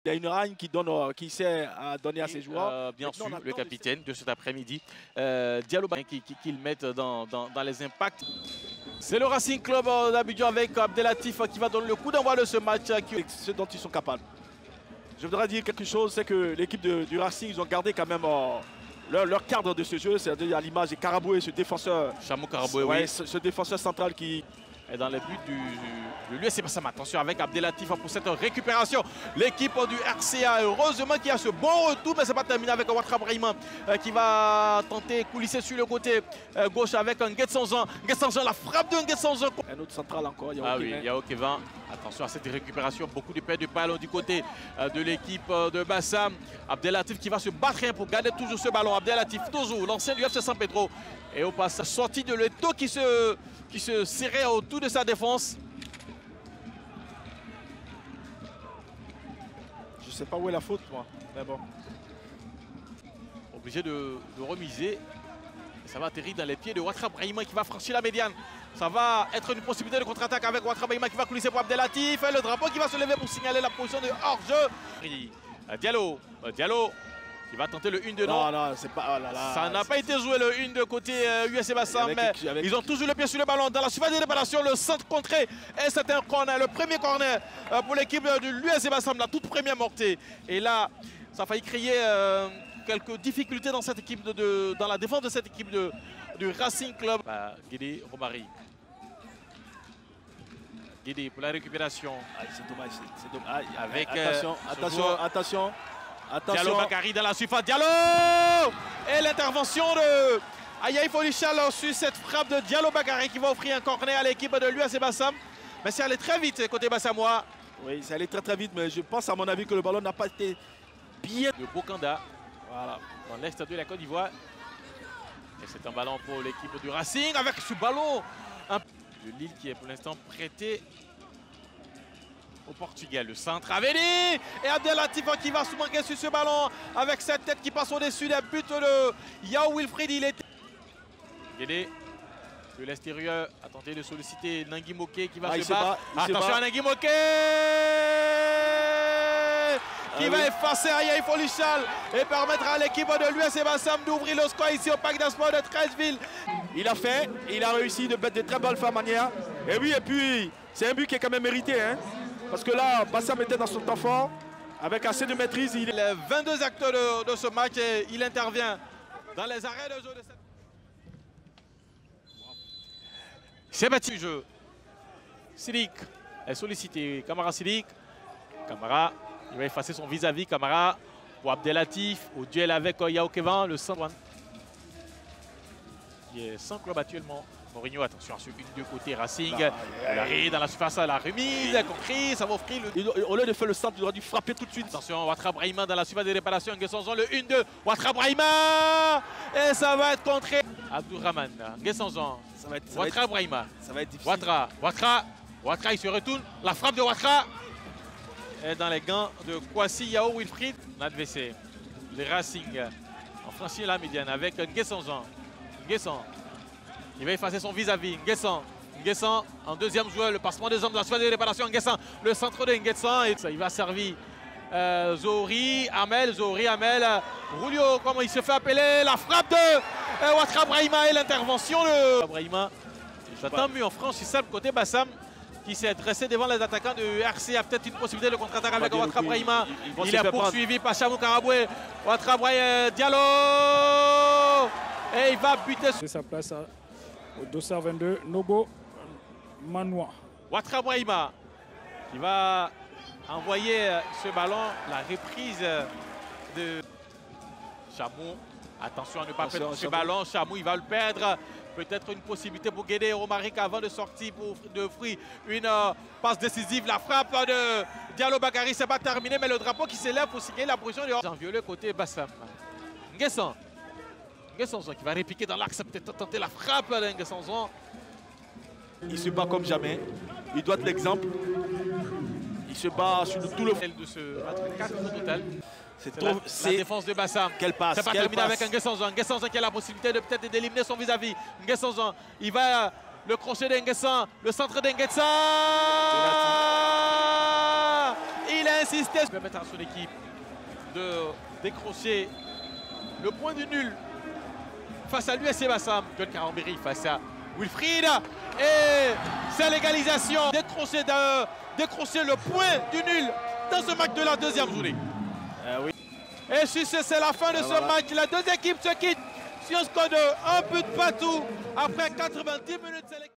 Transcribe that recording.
Il y a une règne qui sait donner à ses joueurs. Bien sûr, le capitaine de cet après-midi, Diallo qu'ils mettent dans les impacts. C'est le Racing Club d'Abidjan avec Abdelatif qui va donner le coup d'envoi de ce match. Ce dont ils sont capables. Je voudrais dire quelque chose, c'est que l'équipe du Racing, ils ont gardé quand même leur cadre de ce jeu, c'est-à-dire à l'image de Karaboué, ce défenseur. Chamou Karaboué, ouais, oui. Ce défenseur central qui est dans les buts de l'USC Bassam. Attention avec Abdelatif pour cette récupération. L'équipe du RCA, heureusement qu'il y a ce bon retour, mais ce n'est pas terminé avec Ouattara Brahima qui va tenter de coulisser sur le côté gauche avec un Nguessanzan. Nguessanzan, la frappe de Nguessanzan. Un autre central encore, Ah oui, Yao Kevin. Attention à cette récupération, beaucoup de paires de ballon du côté de l'équipe de Bassam. Abdelatif qui va se battre pour garder toujours ce ballon. Abdelatif, toujours, l'ancien du FC San Pedro. Et au passage, sorti de l'Eto qui se serrait autour de sa défense. Je ne sais pas où est la faute, moi. Mais bon. Obligé de remiser. Et ça va atterrir dans les pieds de Ouattara Brahima qui va franchir la médiane. Ça va être une possibilité de contre-attaque avec Ouattara Brahima qui va coulisser pour Abdelatif. Et le drapeau qui va se lever pour signaler la position de hors-jeu. Diallo qui va tenter le 1-2. Non, c'est pas. Oh là là, ça n'a pas été joué le 1 de côté USC Bassam, mais ils ont toujours le pied sur le ballon. Dans la surface de réparation, le centre contré. Et c'est un corner, le premier corner pour l'équipe de l'USC Bassam, la toute première mortée. Et là, ça a failli créer quelques difficultés dans cette équipe dans la défense de cette équipe du Racing Club. Guédé Romari. Guédé pour la récupération. C'est dommage, c'est dommage. Avec, attention. Diallo Bakary dans la surface. Diallo! Et l'intervention de Ayaï Folichal sur cette frappe de Diallo Bakary qui va offrir un corner à l'équipe de l'USC Bassam. Mais c'est allé très vite côté bassamois. Oui, c'est allé très vite, mais je pense à mon avis que le ballon n'a pas été bien. De Bokanda, voilà, dans l'est de la Côte d'Ivoire. Et c'est un ballon pour l'équipe du Racing avec ce ballon de Lille qui est pour l'instant prêté au Portugal. Le centre à Veni et Abdelatif qui va se manquer sur ce ballon avec cette tête qui passe au-dessus des buts de Yao Wilfried. Il était Guédé de l'extérieur a tenté de solliciter Nangui Moké qui va se battre. Attention à Nangui Moké qui va effacer Ayaï Folichal et permettre à l'équipe de l'USC Bassam d'ouvrir le score ici au Parc des Sports de Treichville. Il a réussi de mettre de très bonnes manières. Et oui, et puis c'est un but qui est quand même mérité, hein. Parce que là, Bassam était dans son temps fort, avec assez de maîtrise. Il est 22 acteurs de ce match et il intervient dans les arrêts de jeu de cette... C'est battu le jeu. Sidik est sollicité. Camara Sidik. Camara, il va effacer son vis-à-vis. Camara pour Abdelatif au duel avec Yao Kevin, le centre. Il est sans club actuellement. Mourinho, attention à ce but de côté Racing. Il arrive dans la surface à la remise, compris, ça va offrir le... Au lieu de faire le centre, il aurait dû frapper tout de suite. Attention, Ouattara Brahima dans la surface de réparation. Nguessanzan, le 1-2. Ouattara Brahima et ça va être contré. Abdourahmane, Nguessanzan, Ouattara Brahima. Ça va être difficile. Ouattara, il se retourne. La frappe de Ouattara est dans les gants de Kwasi Yao Wilfried. L'adversaire, le Racing, en franchit la médiane avec Nguessanzan. Il va effacer son vis-à-vis. Nguessan en deuxième joueur. Le passement des hommes de la surface de réparation. Nguessan, le centre de Nguessan. Et ça, il va servir Zohri Amel. Rulio, comment il se fait appeler. La frappe de Ouattara Brahima et l'intervention de Brahima. J'attends mieux en France. C'est ça le côté Bassam qui s'est dressé devant les attaquants de RC. A peut-être une possibilité de contre-attaque avec Ouattara Brahima. Il est poursuivi par Chamou Karaboué. Ouattara Brahima, Diallo. Et il va buter. C'est sa place au dossard 22, Nobo Manoua. Ouattara Brahima qui va envoyer ce ballon, la reprise de Chamou. Attention à ne pas perdre ce ballon. Chamou, il va le perdre. Peut-être une possibilité pour Guédé Romaric avant de sortir pour offrir une passe décisive. La frappe de Diallo Bakary, c'est pas terminé, mais le drapeau qui s'élève pour signer la position de Jean-Violet côté Bassam. Nguessan qui va répliquer dans l'axe, peut-être tenter la frappe de Nguessanzan. Il se bat comme jamais. Il doit être l'exemple. Il se bat sur tout le fond de ce match, 4 au total. C'est la défense de Bassam. Quelle passe. C'est pas terminé avec Nguessanzan. Nguessanzan qui a la possibilité de peut-être d'éliminer son vis-à-vis. Nguessanzan, il va le crochet d'Nguessan, le centre d'Nguessan. Il insister. Il va permettre à son équipe de décrocher le point du nul face à l'USC Bassam. John Karambiri face à Wilfried. Et c'est l'égalisation. Décrocher le point du nul dans ce match de la deuxième journée. Oui. Et si c'est la fin de ce match, les deux équipes se quittent sur un score de 1 but partout après 90 minutes.